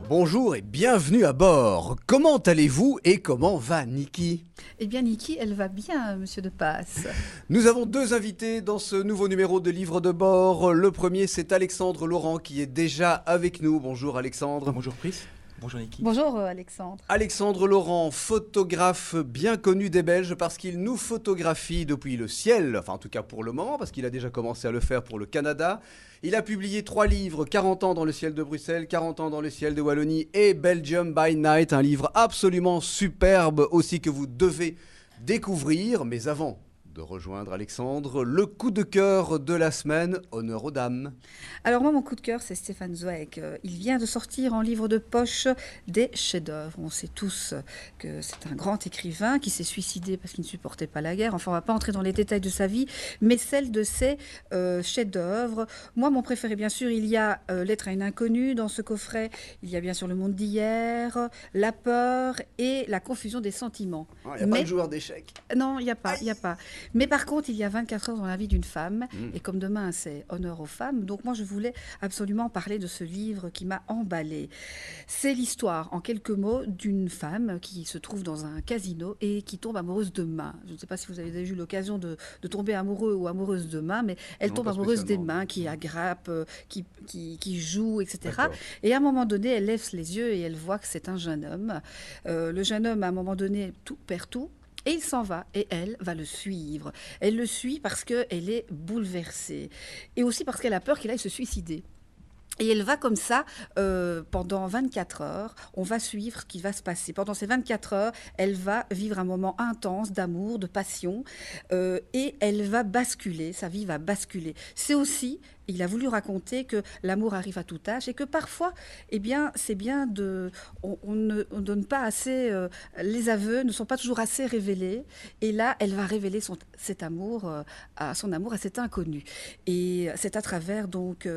Bonjour et bienvenue à bord. Comment allez-vous et comment va Niki? Eh bien, Niki, elle va bien, monsieur de Passe. Nous avons deux invités dans ce nouveau numéro de Livre de bord. Le premier, c'est Alexandre Laurent qui est déjà avec nous. Bonjour Alexandre. Bonjour Pris. Bonjour Niki. Bonjour Alexandre. Alexandre Laurent, photographe bien connu des Belges parce qu'il nous photographie depuis le ciel, enfin en tout cas pour le moment, parce qu'il a déjà commencé à le faire pour le Canada. Il a publié 3 livres, 40 ans dans le ciel de Bruxelles, 40 ans dans le ciel de Wallonie et Belgium by Night, un livre absolument superbe aussi que vous devez découvrir. Mais avant de rejoindre Alexandre, le coup de cœur de la semaine, honneur aux dames. Alors moi, mon coup de cœur, c'est Stefan Zweig. Il vient de sortir en livre de poche des chefs-d'œuvre. On sait tous que c'est un grand écrivain qui s'est suicidé parce qu'il ne supportait pas la guerre. Enfin, on ne va pas entrer dans les détails de sa vie, mais celle de ses chefs-d'œuvre. Moi, mon préféré, bien sûr, il y a Lettre à une inconnue dans ce coffret. Il y a bien sûr Le monde d'hier, La peur et La confusion des sentiments. Il n'y a pas de joueur d'échecs. Non, il n'y a pas, il n'y a pas. Mais par contre, il y a 24 heures dans la vie d'une femme, et comme demain c'est honneur aux femmes, donc moi je voulais absolument parler de ce livre qui m'a emballée. C'est l'histoire, en quelques mots, d'une femme qui se trouve dans un casino et qui tombe amoureuse de mains. Je ne sais pas si vous avez déjà eu l'occasion de tomber amoureux ou amoureuse de mains, mais elle tombe amoureuse des mains, qui aggrappent, qui jouent, etc. D'accord. Et à un moment donné, elle lève les yeux et elle voit que c'est un jeune homme. Le jeune homme, à un moment donné, perd tout. Et il s'en va, et elle va le suivre. Elle le suit parce qu'elle est bouleversée. Et aussi parce qu'elle a peur qu'il aille se suicider. Et elle va comme ça pendant 24 heures. On va suivre ce qui va se passer. Pendant ces 24 heures, elle va vivre un moment intense d'amour, de passion. Et elle va basculer, sa vie va basculer. C'est aussi... Il a voulu raconter que l'amour arrive à tout âge et que parfois, eh bien, c'est bien de... On ne donne pas assez... les aveux ne sont pas toujours assez révélés. Et là, elle va révéler son amour à cet inconnu. Et c'est à travers donc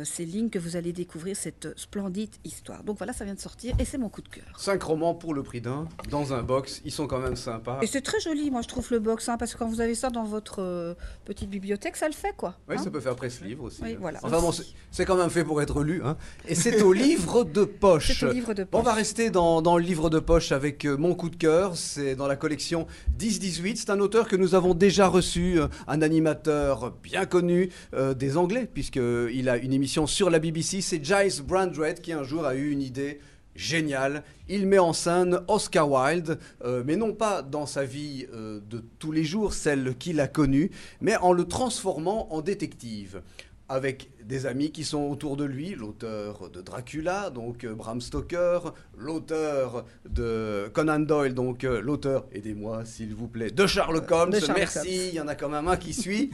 ces lignes que vous allez découvrir cette splendide histoire. Donc voilà, ça vient de sortir et c'est mon coup de cœur. 5 romans pour le prix d'un, dans un box, ils sont quand même sympas. Et c'est très joli, moi je trouve le box, parce que quand vous avez ça dans votre petite bibliothèque, ça le fait quoi. Oui, ça peut faire presse-livre aussi. Oui, voilà. Enfin bon, c'est quand même fait pour être lu. Hein. Et c'est au livre de poche. C'est au livre de poche. On va rester dans le livre de poche avec mon coup de cœur. C'est dans la collection 10-18. C'est un auteur que nous avons déjà reçu, un animateur bien connu des Anglais, puisqu'il a une émission sur la BBC. C'est Giles Brandrett qui un jour a eu une idée génial. Il met en scène Oscar Wilde, mais non pas dans sa vie de tous les jours, celle qu'il a connue, mais en le transformant en détective. Avec des amis qui sont autour de lui, l'auteur de Dracula, donc Bram Stoker, l'auteur de Conan Doyle, donc l'auteur, aidez-moi s'il vous plaît, de Sherlock Holmes. Merci, il y en a quand même un qui suit.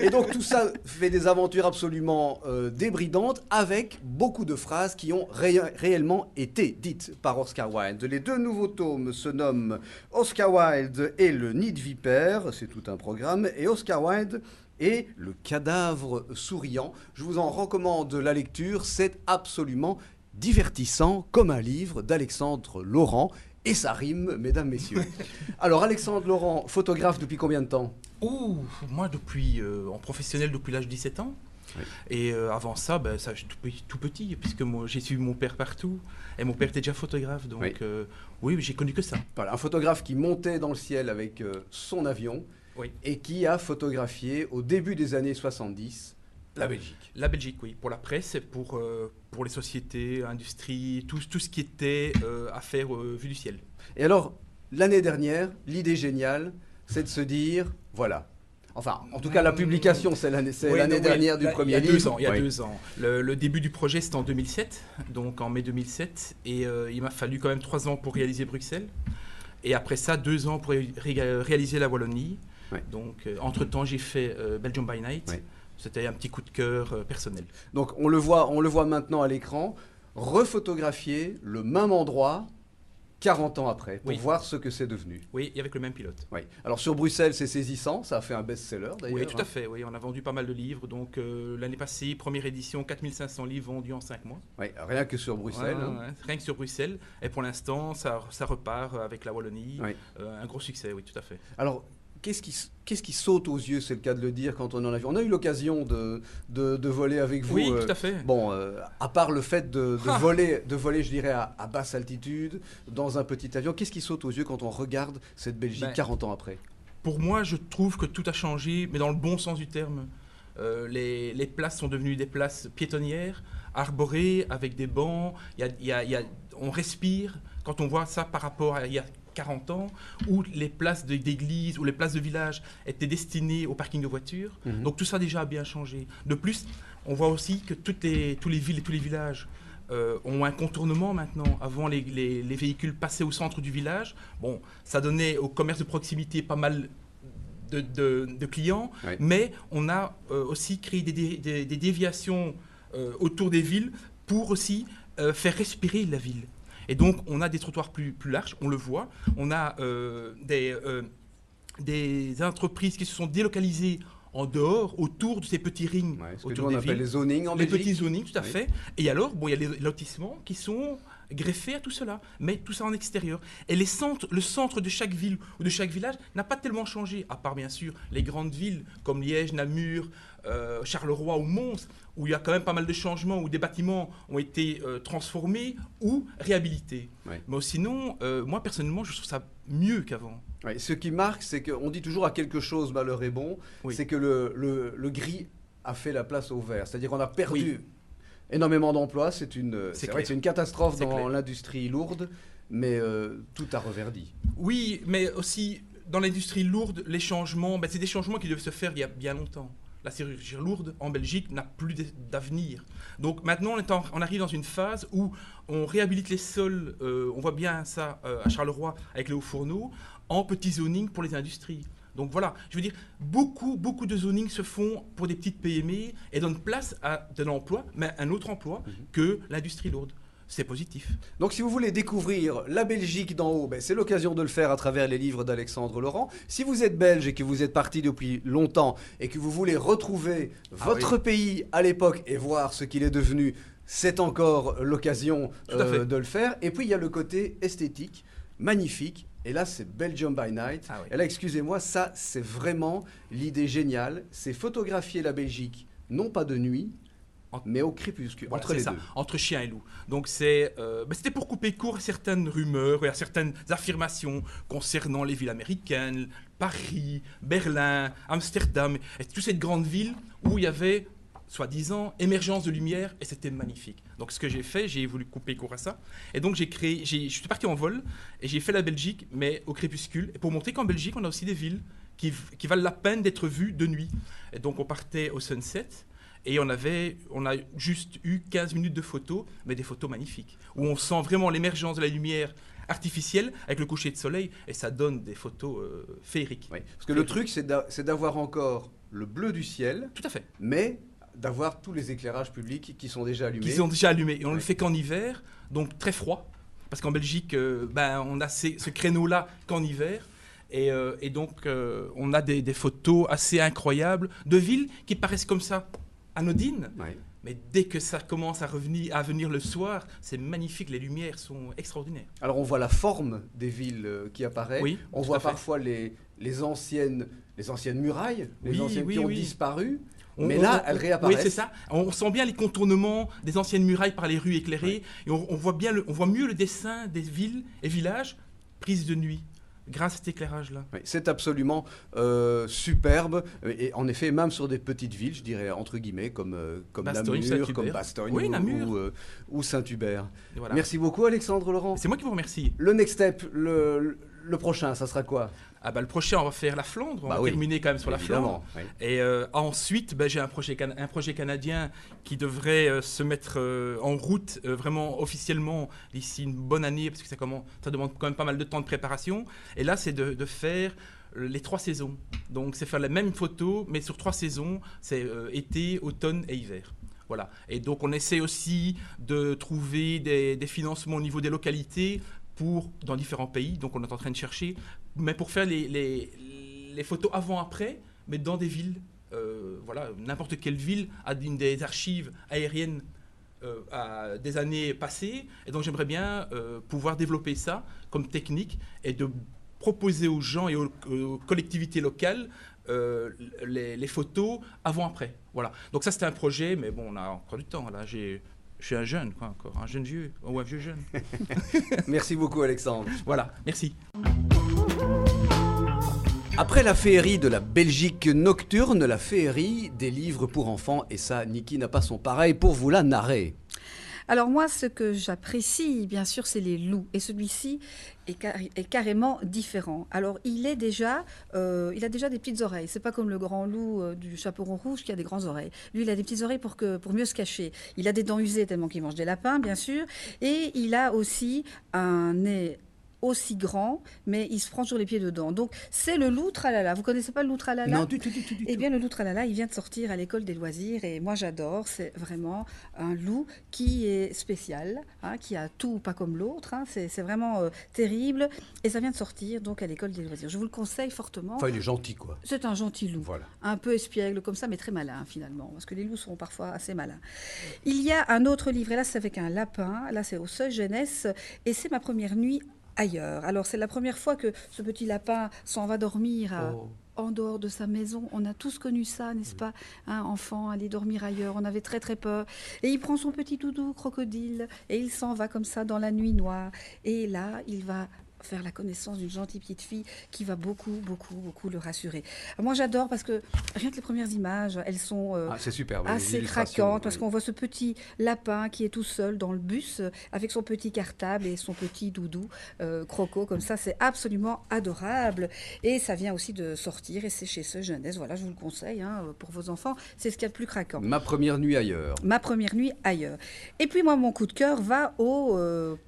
Et donc tout ça fait des aventures absolument débridantes avec beaucoup de phrases qui ont réellement été dites par Oscar Wilde. Les 2 nouveaux tomes se nomment Oscar Wilde et le Nid de Vipère, c'est tout un programme, et Oscar Wilde et le cadavre souriant. Je vous en recommande la lecture, c'est absolument divertissant comme un livre d'Alexandre Laurent. Et ça rime, mesdames, messieurs. Alors, Alexandre Laurent, photographe depuis combien de temps? Moi, en professionnel depuis l'âge de 17 ans. Oui. Et avant ça, ça tout petit, puisque moi, j'ai suivi mon père partout. Et mon père était déjà photographe, donc oui, j'ai connu que ça. Voilà, un photographe qui montait dans le ciel avec son avion. Oui. Et qui a photographié au début des années 70 la Belgique. La Belgique, oui, pour la presse, pour les sociétés, industries, tout ce qui était affaires vues du ciel. Et alors, l'année dernière, l'idée géniale, c'est de se dire, voilà. Enfin, en tout cas, la publication, c'est l'année dernière du premier livre. Il y a 2 ans. Le début du projet, c'était en 2007, donc en mai 2007. Et il m'a fallu quand même 3 ans pour réaliser Bruxelles. Et après ça, 2 ans pour réaliser la Wallonie. Ouais. Donc, entre-temps, j'ai fait Belgium by Night. Ouais. C'était un petit coup de cœur personnel. Donc, on le voit maintenant à l'écran, refotographié le même endroit 40 ans après, pour voir ce que c'est devenu. Oui, et avec le même pilote. Oui. Alors, sur Bruxelles, c'est saisissant. Ça a fait un best-seller, d'ailleurs. Oui, tout à fait. Oui, on a vendu pas mal de livres. Donc, l'année passée, première édition, 4500 livres vendus en 5 mois. Oui, rien que sur Bruxelles. Rien que sur Bruxelles. Et pour l'instant, ça repart avec la Wallonie. Un gros succès, oui, tout à fait. Alors, qu'est-ce qui saute aux yeux, c'est le cas de le dire, quand on en a vu. On a eu l'occasion de voler avec vous. Oui, tout à fait. Bon, à part le fait de voler, je dirais, à basse altitude, dans un petit avion, qu'est-ce qui saute aux yeux quand on regarde cette Belgique 40 ans après? Pour moi, je trouve que tout a changé, mais dans le bon sens du terme. Les places sont devenues des places piétonnières, arborées, avec des bancs. On respire quand on voit ça par rapport à il y a 40 ans, où les places d'église ou les places de village étaient destinées au parking de voitures. Donc tout ça déjà a bien changé. De plus, on voit aussi que tous les villes et tous les villages ont un contournement maintenant. Avant, les véhicules passaient au centre du village. Bon, ça donnait au commerce de proximité pas mal de clients, ouais. Mais on a aussi créé des déviations autour des villes pour aussi faire respirer la ville. Et donc, on a des trottoirs plus larges, on le voit. On a des entreprises qui se sont délocalisées en dehors, autour de ces petits rings, ce que autour nous on des appelle villes. les zonings en Belgique. Les petits zonings, tout à Oui. fait. Et alors, bon, il y a les lotissements qui sont greffés à tout cela, mais tout ça en extérieur. Et le centre de chaque ville ou de chaque village n'a pas tellement changé, à part bien sûr les grandes villes comme Liège, Namur, Charleroi ou Mons, où il y a quand même pas mal de changements, où des bâtiments ont été transformés ou réhabilités. Oui. Mais sinon, moi personnellement, je trouve ça mieux qu'avant. Ouais, ce qui marque, c'est qu'on dit toujours à quelque chose malheur est bon, Oui. c'est que le gris a fait la place au vert. C'est-à-dire qu'on a perdu Oui. énormément d'emplois. C'est vrai que c'est une catastrophe C'est dans clair. l'industrie lourde, mais tout a reverdi. Oui, mais aussi dans l'industrie lourde, les changements, c'est des changements qui devaient se faire il y a bien longtemps. La chirurgie lourde en Belgique n'a plus d'avenir. Donc maintenant, on arrive dans une phase où on réhabilite les sols, on voit bien ça à Charleroi avec les hauts fourneaux, en petits zoning pour les industries. Donc voilà, je veux dire, beaucoup de zoning se font pour des petites PME et donnent place à de l'emploi, mais un autre emploi que l'industrie lourde. C'est positif. Donc si vous voulez découvrir la Belgique d'en haut, c'est l'occasion de le faire à travers les livres d'Alexandre Laurent. Si vous êtes belge et que vous êtes parti depuis longtemps et que vous voulez retrouver votre pays à l'époque et voir ce qu'il est devenu, c'est encore l'occasion de le faire. Et puis il y a le côté esthétique, magnifique. Et là, c'est Belgium by Night. Ah oui. Et là, excusez-moi, ça, c'est vraiment l'idée géniale. C'est photographier la Belgique, non pas de nuit, mais au crépuscule, Voilà, entre les ça, deux. entre chien et loup. Donc c'était pour couper court à certaines rumeurs et à certaines affirmations concernant les villes américaines, Paris, Berlin, Amsterdam, et toutes ces grandes villes où il y avait, soi-disant, émergence de lumière, et c'était magnifique. Donc ce que j'ai fait, j'ai voulu couper court à ça, et donc je suis parti en vol, et j'ai fait la Belgique, mais au crépuscule, et pour montrer qu'en Belgique, on a aussi des villes qui valent la peine d'être vues de nuit. Et donc on partait au sunset, et on a juste eu 15 minutes de photos, mais des photos magnifiques, où on sent vraiment l'émergence de la lumière artificielle avec le coucher de soleil, et ça donne des photos féeriques. Oui, parce que le truc, c'est d'avoir encore le bleu du ciel, Tout à fait. mais d'avoir tous les éclairages publics qui sont déjà allumés. Qui sont déjà allumés. Et on ne le fait qu'en hiver, donc très froid, parce qu'en Belgique, on a ce créneau-là qu'en hiver. Et donc, on a des photos assez incroyables de villes qui paraissent comme ça, anodines. Ouais. Mais dès que ça commence à venir le soir, c'est magnifique, les lumières sont extraordinaires. Alors on voit la forme des villes qui apparaît. Oui, on tout voit à fait. parfois les anciennes murailles, les anciennes qui ont disparu. Mais On- là, on- elles réapparaissent. Oui, c'est ça. On sent bien les contournements des anciennes murailles par les rues éclairées. Et on voit mieux le dessin des villes et villages prises de nuit, grâce à cet éclairage-là. Oui, c'est absolument superbe. Et en effet, même sur des petites villes, je dirais entre guillemets, comme Bastogne, Namur, Saint-Hubert. comme Bastogne Oui, Namur. ou Saint-Hubert. Et voilà. Merci beaucoup, Alexandre Laurent. C'est moi qui vous remercie. Le next step, le prochain, ça sera quoi? Le prochain, on va faire la Flandre. On va oui, terminer quand même sur évidemment, la Flandre. oui. Et ensuite, j'ai un projet canadien qui devrait se mettre en route vraiment officiellement d'ici une bonne année, parce que ça demande quand même pas mal de temps de préparation. Et là, c'est de faire les 3 saisons. Donc, c'est faire la même photo, mais sur 3 saisons. C'est été, automne et hiver. Voilà. Et donc, on essaie aussi de trouver des financements au niveau des localités dans différents pays. Donc, on est en train de chercher, mais pour faire les photos avant-après, mais dans des villes. Voilà, n'importe quelle ville a des archives aériennes à des années passées. Et donc, j'aimerais bien pouvoir développer ça comme technique et de proposer aux gens et aux collectivités locales les photos avant-après. Voilà. Donc ça, c'était un projet, mais bon, on a encore du temps. Là, je suis un jeune, quoi, encore. Un jeune vieux, ou un vieux jeune. Merci beaucoup, Alexandre. Voilà, merci. Après la féerie de la Belgique nocturne, la féerie des livres pour enfants. Et ça, Niki n'a pas son pareil pour vous la narrer. Alors moi, ce que j'apprécie, bien sûr, c'est les loups. Et celui-ci est carrément différent. Alors, il a déjà des petites oreilles. C'est pas comme le grand loup du chaperon rouge qui a des grandes oreilles. Lui, il a des petites oreilles pour mieux se cacher. Il a des dents usées tellement qu'il mange des lapins, bien sûr. Et il a aussi un nez aussi grand, mais il se prend toujours les pieds dedans. Donc, c'est le loup tralala. Vous connaissez pas le loup tralala? Non, du tout. Eh bien, le loup tralala, il vient de sortir à l'école des loisirs et moi, j'adore. C'est vraiment un loup qui est spécial, hein, qui a tout, pas comme l'autre. Hein. C'est vraiment terrible. Et ça vient de sortir donc à l'école des loisirs. Je vous le conseille fortement. Enfin, il est gentil, quoi. C'est un gentil loup. Voilà. Un peu espiègle comme ça, mais très malin, finalement. Parce que les loups sont parfois assez malins. Il y a un autre livre, et là, c'est avec un lapin. Là, c'est au Seuil Jeunesse. Et c'est ma première nuit ailleurs. Alors, c'est la première fois que ce petit lapin s'en va dormir en dehors de sa maison. On a tous connu ça, n'est-ce pas? Un enfant aller dormir ailleurs. On avait très, très peur. Et il prend son petit doudou crocodile et il s'en va comme ça dans la nuit noire. Et là, il va faire la connaissance d'une gentille petite fille qui va beaucoup le rassurer. Alors moi, j'adore parce que rien que les premières images, elles sont c'est superbe, assez craquantes parce qu'on voit ce petit lapin qui est tout seul dans le bus avec son petit cartable et son petit doudou croco comme ça. C'est absolument adorable et ça vient aussi de sortir et c'est chez Seuil Jeunesse. Voilà, je vous le conseille hein, pour vos enfants. C'est ce qu'il y a de plus craquant. Ma première nuit ailleurs. Ma première nuit ailleurs. Et puis moi, mon coup de cœur va au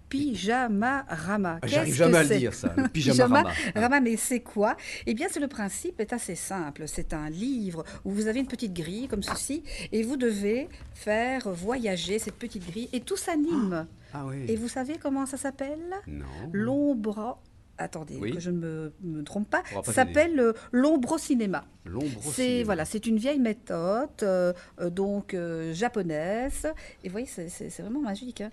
Pyjamarama. J'arrive jamais à le dire, ça, le Pyjamarama. Pyjamarama, mais c'est quoi? Eh bien, le principe est assez simple. C'est un livre où vous avez une petite grille comme ceci et vous devez faire voyager cette petite grille et tout s'anime. Ah oui. Et vous savez comment ça s'appelle? Non. L'ombre... Attendez, que je ne me trompe pas. Ça s'appelle l'ombrocinéma. C'est une vieille méthode japonaise. Et vous voyez, c'est vraiment magique. Hein.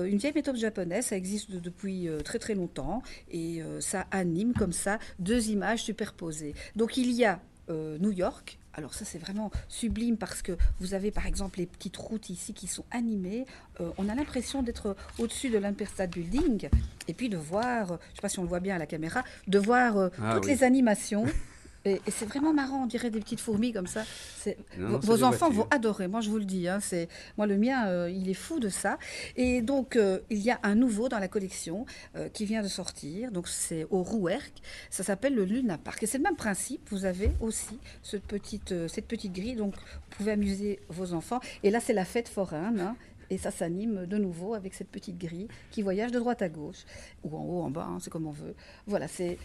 Une vieille méthode japonaise, ça existe depuis très très longtemps. Et ça anime comme ça 2 images superposées. Donc il y a New York. Alors ça, c'est vraiment sublime parce que vous avez, par exemple, les petites routes ici qui sont animées. On a l'impression d'être au-dessus de l'Empire State Building et puis de voir, je ne sais pas si on le voit bien à la caméra, de voir toutes les animations. Et c'est vraiment marrant, on dirait des petites fourmis comme ça. Vos enfants vont adorer, moi je vous le dis. Hein, moi le mien, il est fou de ça. Et donc il y a un nouveau dans la collection qui vient de sortir. Donc c'est au Rouergue. Ça s'appelle le Luna Park. Et c'est le même principe. Vous avez aussi cette petite grille. Donc vous pouvez amuser vos enfants. Et là c'est la fête foraine. Hein, et ça s'anime de nouveau avec cette petite grille qui voyage de droite à gauche ou en haut, en bas, hein, c'est comme on veut. Voilà, c'est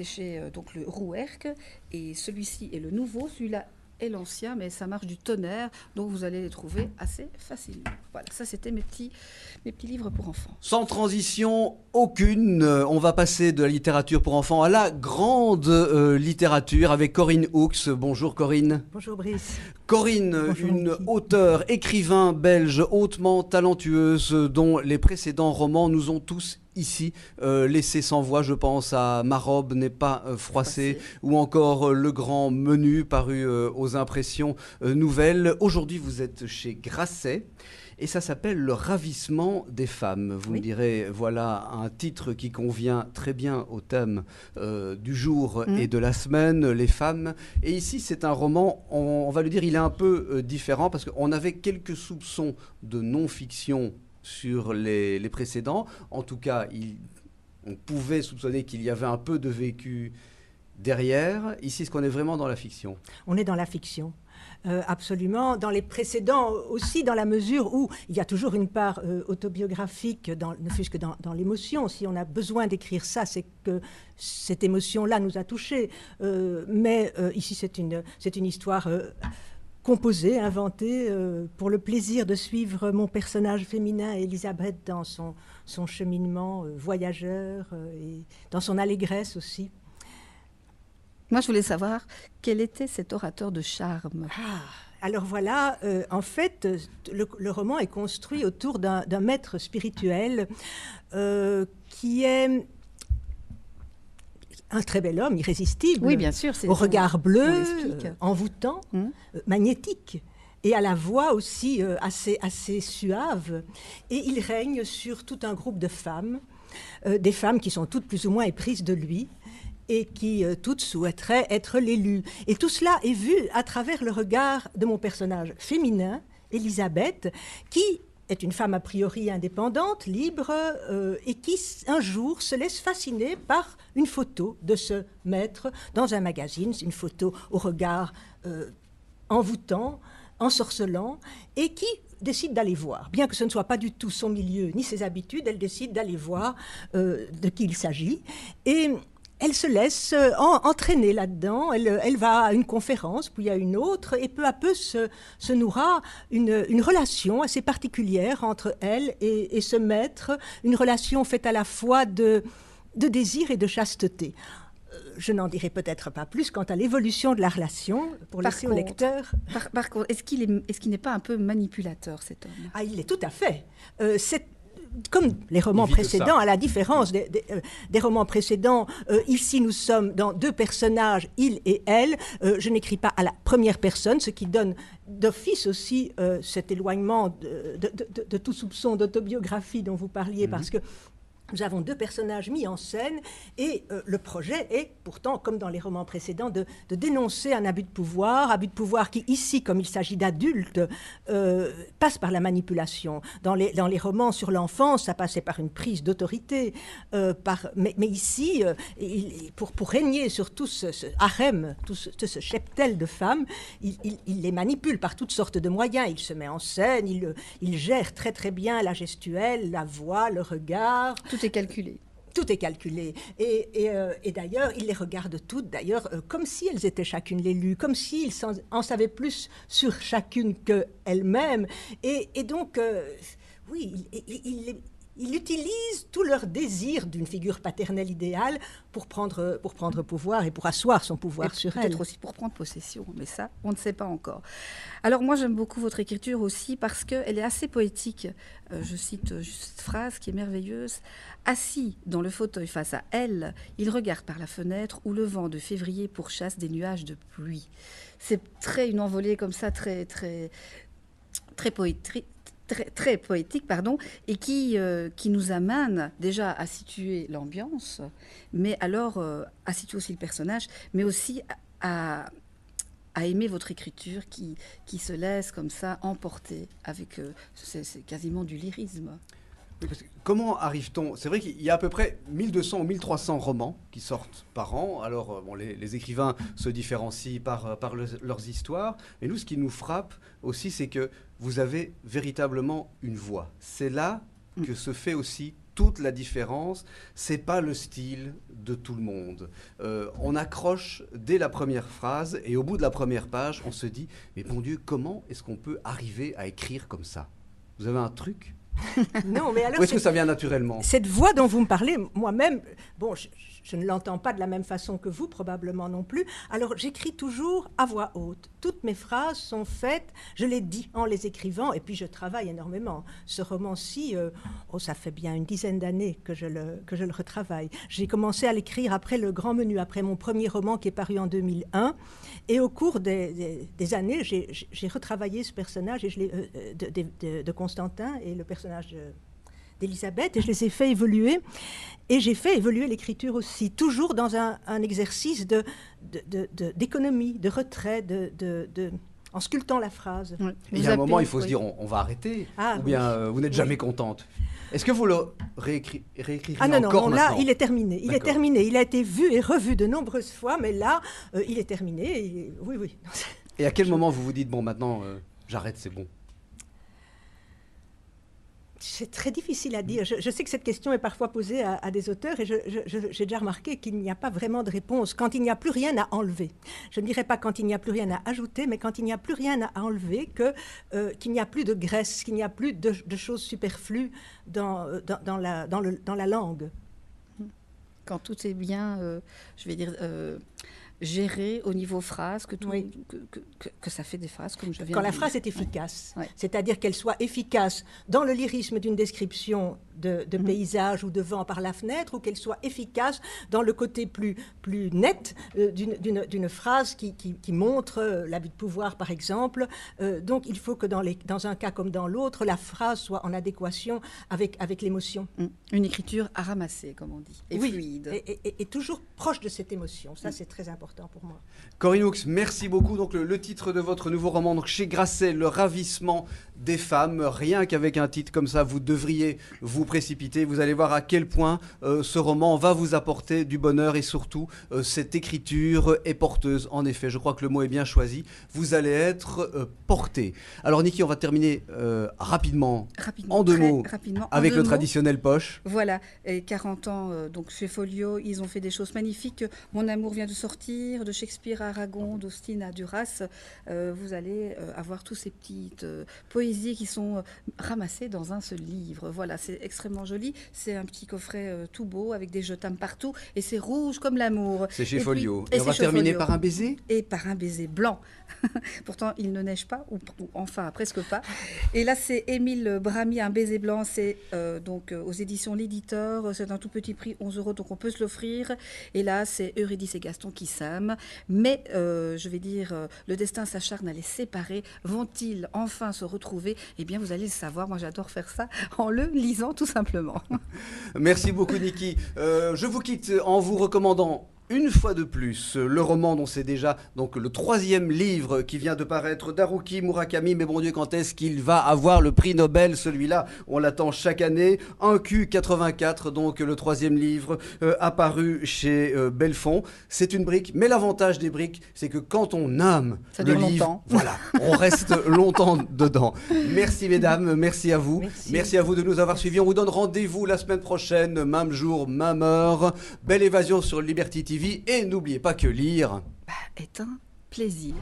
chez donc le Rouergue et celui-ci est le nouveau, celui-là est l'ancien, mais ça marche du tonnerre, donc vous allez les trouver assez facilement. Voilà, ça c'était mes petits livres pour enfants. Sans transition aucune, on va passer de la littérature pour enfants à la grande littérature avec Corinne Hooks. Bonjour Corinne. Bonjour Brice. Corinne, bonjour, une auteure, écrivain belge hautement talentueuse dont les précédents romans nous ont tous ici laissé sans voix. Je pense à Ma robe n'est pas froissée ou encore Le grand menu paru aux impressions nouvelles. Aujourd'hui vous êtes chez Grasset et ça s'appelle Le ravissement des femmes. Vous me direz, voilà un titre qui convient très bien au thème du jour et de la semaine, les femmes. Et ici c'est un roman, on va le dire, il est un peu différent parce qu'on avait quelques soupçons de non-fiction sur les précédents. En tout cas, on pouvait soupçonner qu'il y avait un peu de vécu derrière. Ici, est-ce qu'on est vraiment dans la fiction? On est dans la fiction. Absolument. Dans les précédents aussi, dans la mesure où il y a toujours une part autobiographique, ne fût-ce que dans l'émotion. Si on a besoin d'écrire ça, c'est que cette émotion-là nous a touchés. Mais ici, c'est une histoire composée, inventée, pour le plaisir de suivre mon personnage féminin, Elisabeth, dans son cheminement voyageur et dans son allégresse aussi. Moi, je voulais savoir quel était cet orateur de charme. Alors voilà, en fait, le roman est construit autour d'un maître spirituel qui est un très bel homme, irrésistible, Oui, bien sûr. au regard bleu, l'explique. envoûtant, magnétique, et à la voix aussi assez suave. Et il règne sur tout un groupe de femmes, des femmes qui sont toutes plus ou moins éprises de lui, et qui toutes souhaiteraient être l'élu. Et tout cela est vu à travers le regard de mon personnage féminin, Elisabeth, qui est une femme a priori indépendante, libre, et qui un jour se laisse fasciner par une photo de ce maître dans un magazine, une photo au regard envoûtant, ensorcelant, et qui décide d'aller voir. Bien que ce ne soit pas du tout son milieu ni ses habitudes, elle décide d'aller voir de qui il s'agit. Et elle se laisse entraîner là-dedans, elle va à une conférence, puis à une autre, et peu à peu se nourra une relation assez particulière entre elle et ce maître, une relation faite à la fois de désir et de chasteté. Je n'en dirai peut-être pas plus quant à l'évolution de la relation, pour laisser au lecteur... Par contre, est-ce qu'il n'est pas un peu manipulateur, cet homme ? Ah, il l'est tout à fait. Comme les romans précédents, à la différence des romans précédents, ici nous sommes dans deux personnages, il et elle. Je n'écris pas à la première personne, ce qui donne d'office aussi cet éloignement de tout soupçon d'autobiographie dont vous parliez, parce que nous avons deux personnages mis en scène et le projet est pourtant, comme dans les romans précédents, de dénoncer un abus de pouvoir qui ici, comme il s'agit d'adultes, passe par la manipulation. Dans les romans sur l'enfance, ça passait par une prise d'autorité. Mais ici, pour régner sur tout ce harem, tout ce cheptel de femmes, il les manipule par toutes sortes de moyens. Il se met en scène, il gère très très bien la gestuelle, la voix, le regard. Tout est calculé. Tout est calculé. Et d'ailleurs, il les regarde toutes, d'ailleurs, comme si elles étaient chacune l'élu, comme s'il en savait plus sur chacune qu'elle-même. Et donc, oui, il utilise tout leur désir d'une figure paternelle idéale pour prendre pouvoir et pour asseoir son pouvoir sur elle. Peut-être aussi pour prendre possession, mais ça, on ne sait pas encore. Alors moi, j'aime beaucoup votre écriture aussi parce qu'elle est assez poétique. Je cite juste cette phrase qui est merveilleuse. « Assis dans le fauteuil face à elle, il regarde par la fenêtre où le vent de février pourchasse des nuages de pluie. » C'est une envolée comme ça, très poétique. Très poétique, et qui nous amène déjà à situer l'ambiance, mais alors à situer aussi le personnage, mais aussi à aimer votre écriture qui se laisse comme ça emporter avec, c'est quasiment du lyrisme. Oui, parce que comment arrive-t-on? C'est vrai qu'il y a à peu près 1200 ou 1300 romans qui sortent par an. Alors, les écrivains se différencient par leurs histoires. Et nous, ce qui nous frappe aussi, c'est que vous avez véritablement une voix. C'est là que se fait aussi toute la différence. C'est pas le style de tout le monde. On accroche dès la première phrase et au bout de la première page, on se dit « Mais bon Dieu, comment est-ce qu'on peut arriver à écrire comme ça ?» Vous avez un truc ? Non, mais alors, ou est-ce que ça vient naturellement? Cette voix dont vous me parlez, moi-même, bon, je ne l'entends pas de la même façon que vous, probablement non plus. Alors, j'écris toujours à voix haute. Toutes mes phrases sont faites, je les dis en les écrivant, et puis je travaille énormément. Ce roman-ci, ça fait bien une dizaine d'années que je le retravaille. J'ai commencé à l'écrire après Le Grand Menu, après mon premier roman qui est paru en 2001. Et au cours des années, j'ai retravaillé ce personnage de Constantin et le personnage d'Elisabeth, et je les ai fait évoluer. Et j'ai fait évoluer l'écriture aussi, toujours dans un exercice d'économie, de retrait, en sculptant la phrase. Oui. Il y a un moment, il faut se dire, on va arrêter, ou bien vous n'êtes jamais contente. Est-ce que vous le réécrirez encore non, maintenant? là, il est terminé. Il est terminé. Il a été vu et revu de nombreuses fois, mais là, il est terminé. Oui. Et à quel moment vous vous dites, bon, maintenant, j'arrête, c'est bon? C'est très difficile à dire. Je sais que cette question est parfois posée à des auteurs et j'ai déjà remarqué qu'il n'y a pas vraiment de réponse. Quand il n'y a plus rien à enlever, je ne dirais pas quand il n'y a plus rien à ajouter, mais quand il n'y a plus rien à enlever, qu'il n'y a plus de graisse, qu'il n'y a plus de choses superflues dans la langue. Quand tout est bien, je vais dire... géré au niveau phrase, que ça fait des phrases comme je viens de dire. Quand la phrase est efficace, ouais. C'est-à-dire qu'elle soit efficace dans le lyrisme d'une description de paysage ou de vent par la fenêtre, ou qu'elle soit efficace dans le côté plus net d'une phrase qui montre l'abus de pouvoir, par exemple. Donc il faut que dans un cas comme dans l'autre, la phrase soit en adéquation avec l'émotion. Une écriture à ramasser, comme on dit, et fluide. Et toujours proche de cette émotion. Ça, c'est très important pour moi. Corinne Hooks, merci beaucoup. Donc le titre de votre nouveau roman, donc chez Grasset, Le ravissement des femmes. Rien qu'avec un titre comme ça, vous devriez vous précipiter. Vous allez voir à quel point ce roman va vous apporter du bonheur, et surtout cette écriture est porteuse. En effet, je crois que le mot est bien choisi. Vous allez être porté. Alors Niki, on va terminer rapidement, en deux mots, avec le traditionnel poche. Voilà, et 40 ans donc chez Folio, ils ont fait des choses magnifiques. Mon amour vient de sortir, de Shakespeare à Aragon, d'Austin à Duras. Vous allez avoir tous ces petites poésies qui sont ramassées dans un seul livre. Voilà, c'est extrêmement joli. C'est un petit coffret tout beau avec des je t'aime partout, et c'est rouge comme l'amour. C'est chez Folio. Et on va terminer par un baiser. Et par un baiser blanc. Pourtant, il ne neige pas, ou enfin presque pas. Et là, c'est Émile Bramy, Un baiser blanc. C'est donc aux éditions L'Éditeur. C'est un tout petit prix, 11 €, donc on peut se l'offrir. Et là, c'est Eurydice et Gaston qui s'aiment. Mais, je vais dire, le destin s'acharne à les séparer. Vont-ils enfin se retrouver? Eh bien, vous allez le savoir. Moi, j'adore faire ça en le lisant, tout simplement. Merci beaucoup, Niki. Je vous quitte en vous recommandant une fois de plus le roman dont c'est déjà donc le 3e livre qui vient de paraître d'Haruki Murakami. Mais bon Dieu, quand est-ce qu'il va avoir le prix Nobel, celui-là? On l'attend chaque année. 1Q84, donc le 3e livre apparu chez Belfond. C'est une brique, mais l'avantage des briques, c'est que quand on aime le livre, voilà, on reste longtemps dedans. Merci mesdames, merci à vous. Merci à vous de nous avoir suivis. On vous donne rendez-vous la semaine prochaine, même jour, même heure. Belle évasion sur Liberty TV. Et n'oubliez pas que lire est un plaisir.